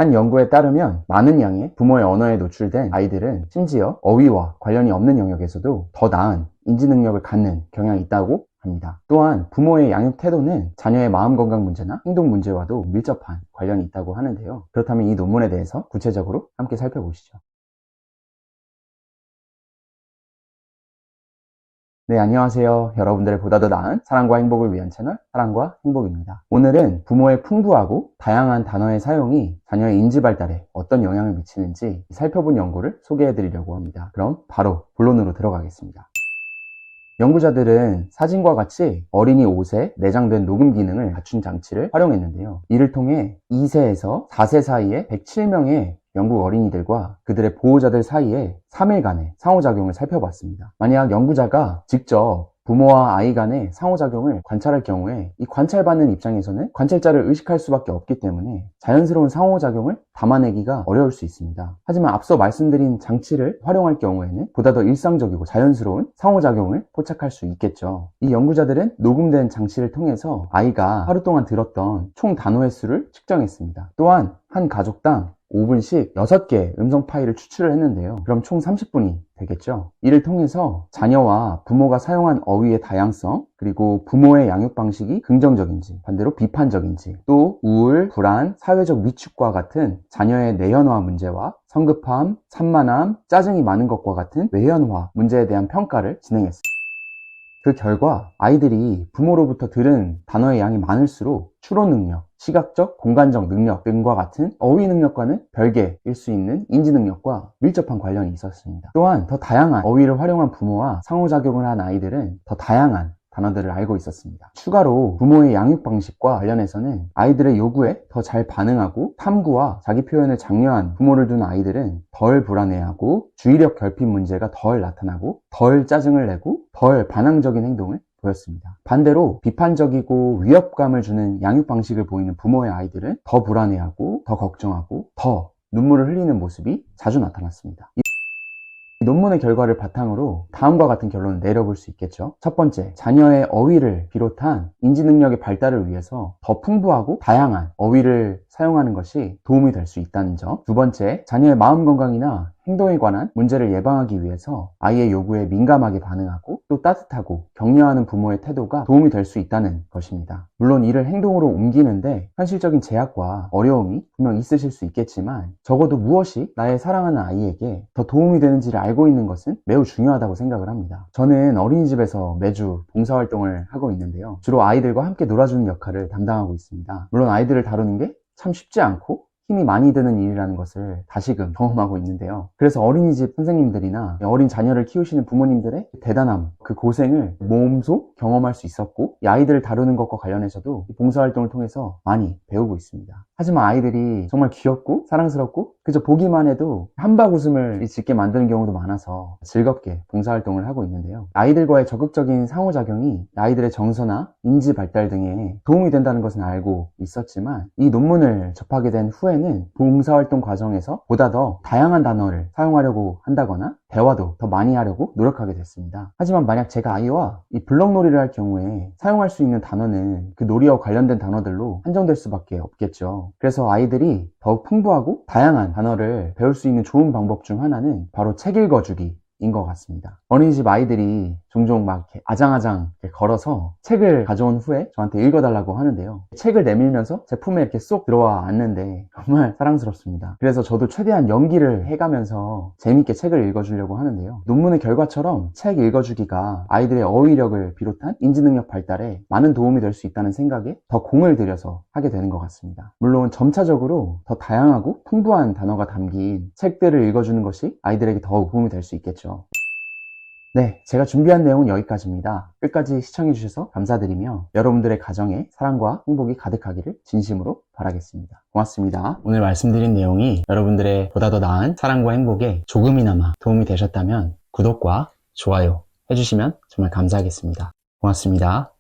한 연구에 따르면 많은 양의 부모의 언어에 노출된 아이들은 심지어 어휘와 관련이 없는 영역에서도 더 나은 인지 능력을 갖는 경향이 있다고 합니다. 또한 부모의 양육 태도는 자녀의 마음 건강 문제나 행동 문제와도 밀접한 관련이 있다고 하는데요. 그렇다면 이 논문에 대해서 구체적으로 함께 살펴보시죠. 네, 안녕하세요. 여러분들의 보다 더 나은 사랑과 행복을 위한 채널 사랑과 행복입니다. 오늘은 부모의 풍부하고 다양한 단어의 사용이 자녀의 인지 발달에 어떤 영향을 미치는지 살펴본 연구를 소개해 드리려고 합니다. 그럼 바로 본론으로 들어가겠습니다. 연구자들은 사진과 같이 어린이 옷에 내장된 녹음 기능을 갖춘 장치를 활용했는데요. 이를 통해 2세에서 4세 사이에 107명의 영국 어린이들과 그들의 보호자들 사이에 3일간의 상호작용을 살펴봤습니다. 만약 연구자가 직접 부모와 아이 간의 상호작용을 관찰할 경우에 이 관찰받는 입장에서는 관찰자를 의식할 수밖에 없기 때문에 자연스러운 상호작용을 담아내기가 어려울 수 있습니다. 하지만 앞서 말씀드린 장치를 활용할 경우에는 보다 더 일상적이고 자연스러운 상호작용을 포착할 수 있겠죠. 이 연구자들은 녹음된 장치를 통해서 아이가 하루 동안 들었던 총 단어의 수를 측정했습니다. 또한 한 가족당 5분씩 6개의 음성 파일을 추출을 했는데요. 그럼 총 30분이 되겠죠. 이를 통해서 자녀와 부모가 사용한 어휘의 다양성, 그리고 부모의 양육 방식이 긍정적인지 반대로 비판적인지, 또 우울, 불안, 사회적 위축과 같은 자녀의 내연화 문제와 성급함, 산만함, 짜증이 많은 것과 같은 외연화 문제에 대한 평가를 진행했습니다. 그 결과 아이들이 부모로부터 들은 단어의 양이 많을수록 추론 능력, 시각적, 공간적 능력 등과 같은 어휘 능력과는 별개일 수 있는 인지 능력과 밀접한 관련이 있었습니다. 또한 더 다양한 어휘를 활용한 부모와 상호작용을 한 아이들은 더 다양한 단어들을 알고 있었습니다. 추가로 부모의 양육 방식과 관련해서는 아이들의 요구에 더 잘 반응하고 탐구와 자기 표현을 장려한 부모를 둔 아이들은 덜 불안해하고 주의력 결핍 문제가 덜 나타나고 덜 짜증을 내고 덜 반항적인 행동을 보였습니다. 반대로 비판적이고 위협감을 주는 양육 방식을 보이는 부모의 아이들은 더 불안해하고 더 걱정하고 더 눈물을 흘리는 모습이 자주 나타났습니다. 이 논문의 결과를 바탕으로 다음과 같은 결론을 내려볼 수 있겠죠. 첫 번째, 자녀의 어휘를 비롯한 인지 능력의 발달을 위해서 더 풍부하고 다양한 어휘를 사용하는 것이 도움이 될 수 있다는 점. 두 번째, 자녀의 마음 건강이나 행동에 관한 문제를 예방하기 위해서 아이의 요구에 민감하게 반응하고 또 따뜻하고 격려하는 부모의 태도가 도움이 될 수 있다는 것입니다. 물론 이를 행동으로 옮기는데 현실적인 제약과 어려움이 분명 있으실 수 있겠지만 적어도 무엇이 나의 사랑하는 아이에게 더 도움이 되는지를 알고 있는 것은 매우 중요하다고 생각을 합니다. 저는 어린이집에서 매주 봉사활동을 하고 있는데요. 주로 아이들과 함께 놀아주는 역할을 담당하고 있습니다. 물론 아이들을 다루는 게 참 쉽지 않고 힘이 많이 드는 일이라는 것을 다시금 경험하고 있는데요. 그래서 어린이집 선생님들이나 어린 자녀를 키우시는 부모님들의 대단함, 그 고생을 몸소 경험할 수 있었고 이 아이들을 다루는 것과 관련해서도 봉사활동을 통해서 많이 배우고 있습니다. 하지만 아이들이 정말 귀엽고 사랑스럽고 그저 보기만 해도 한박 웃음을 짓게 만드는 경우도 많아서 즐겁게 봉사활동을 하고 있는데요. 아이들과의 적극적인 상호작용이 아이들의 정서나 인지 발달 등에 도움이 된다는 것은 알고 있었지만 이 논문을 접하게 된 후에는 봉사활동 과정에서 보다 더 다양한 단어를 사용하려고 한다거나 대화도 더 많이 하려고 노력하게 됐습니다. 하지만 만약 제가 아이와 이 블럭놀이를 할 경우에 사용할 수 있는 단어는 그 놀이와 관련된 단어들로 한정될 수밖에 없겠죠. 그래서 아이들이 더욱 풍부하고 다양한 단어를 배울 수 있는 좋은 방법 중 하나는 바로 책 읽어주기 인 것 같습니다. 어린이집 아이들이 종종 막 이렇게 아장아장 이렇게 걸어서 책을 가져온 후에 저한테 읽어달라고 하는데요. 책을 내밀면서 제 품에 이렇게 쏙 들어와 앉는데 정말 사랑스럽습니다. 그래서 저도 최대한 연기를 해가면서 재밌게 책을 읽어주려고 하는데요. 논문의 결과처럼 책 읽어주기가 아이들의 어휘력을 비롯한 인지능력 발달에 많은 도움이 될 수 있다는 생각에 더 공을 들여서 하게 되는 것 같습니다. 물론 점차적으로 더 다양하고 풍부한 단어가 담긴 책들을 읽어주는 것이 아이들에게 더욱 도움이 될 수 있겠죠. 네, 제가 준비한 내용은 여기까지입니다. 끝까지 시청해주셔서 감사드리며 여러분들의 가정에 사랑과 행복이 가득하기를 진심으로 바라겠습니다. 고맙습니다. 오늘 말씀드린 내용이 여러분들의 보다 더 나은 사랑과 행복에 조금이나마 도움이 되셨다면 구독과 좋아요 해주시면 정말 감사하겠습니다. 고맙습니다.